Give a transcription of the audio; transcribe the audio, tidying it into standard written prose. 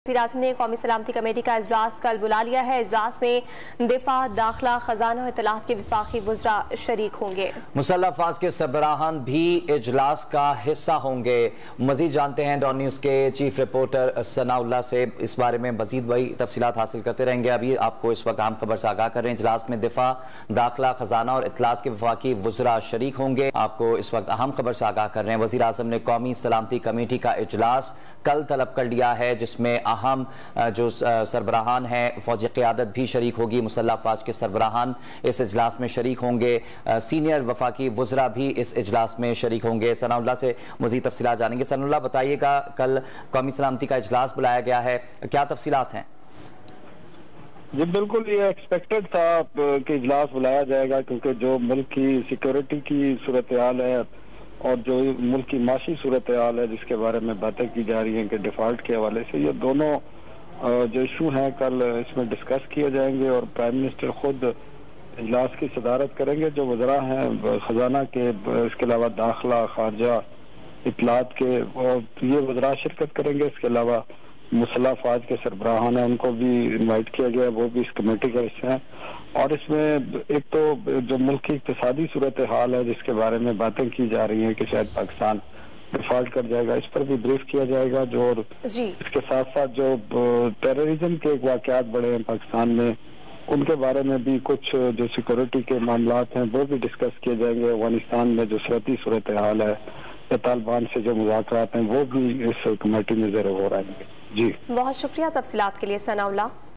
वज़ीर-ए-आज़म ने कौमी सलामती कमेटी का इजलास कल बुला लिया है। इजलास में दिफा, दाखिला, खजाना और इत्तलात के विफाकी वज़रा शरीक होंगे। मुसल्लह अफ़वाज के सरबराहान भी इजलास का हिस्सा होंगे। मजीद जानते हैं डॉन न्यूज़ के चीफ रिपोर्टर सनाउल्लाह से। इस बारे में मजीद वही तफसीलात हासिल करते रहेंगे। अभी आपको इस वक्त अहम खबर से आगाह कर रहे हैं। इजलास में दिफा, दाखिला, खजाना और इत्तलात के विफाकी वज़रा शरीक होंगे। आपको इस वक्त अहम खबर से आगाह कर रहे हैं। वज़ीर-ए-आज़म ने कौमी सलामती कमेटी का इजलास कल तलब कर लिया है, जिसमें अहम जो सरबराहान हैं, फौजी क़यादत भी शरीक होगी। मुसल्लह अफ़वाज के सरबराहान इस इजलास में शरीक होंगे। सीनियर वफाकी वज़रा भी इस इजलास में शरीक होंगे। सनाउल्लाह से मज़ीद तफसीलात जानेंगे। सनाउल्लाह, बताइएगा, कल कौमी सलामती का इजलास बुलाया गया है, क्या तफसीलात हैं? जी बिल्कुल, ये एक्सपेक्टेड था कि इजलास बुलाया जाएगा, क्योंकि जो मुल्क की सिक्योरिटी की सूरत हाल है और जो मुल्क की माशी सूरत हाल है, जिसके बारे में बातें की जा रही हैं कि डिफॉल्ट के हवाले से, ये दोनों जो इशू हैं कल इसमें डिस्कस किए जाएंगे और प्राइम मिनिस्टर खुद इजलास की सदारत करेंगे। जो वज़रा हैं खजाना के, इसके अलावा दाखिला, खारजा, इत्तलात के, और ये वज़रा शिरकत करेंगे। इसके अलावा मुसल्लह अफ़वाज के सरबराहान हैं, उनको भी इन्वाइट किया गया, वो भी इस कमेटी का हिस्सा है। और इसमें एक तो जो मुल्क की इक़्तिसादी सूरत हाल है, जिसके बारे में बातें की जा रही हैं कि शायद पाकिस्तान डिफॉल्ट कर जाएगा, इस पर भी ब्रीफ किया जाएगा। जो और इसके साथ साथ जो टेररिज्म के वाक़यात बढ़े हैं पाकिस्तान में, उनके बारे में भी कुछ जो सिक्योरिटी के मामलात हैं वो भी डिस्कस किए जाएंगे। अफगानिस्तान में जो सरहदी सूरत हाल है या तालिबान से जो मुज़ाकरात हैं, वो भी इस कमेटी में ज़रूर हो रहे हैं। जी, बहुत शुक्रिया तफसीलात के लिए सनाउल्लाह।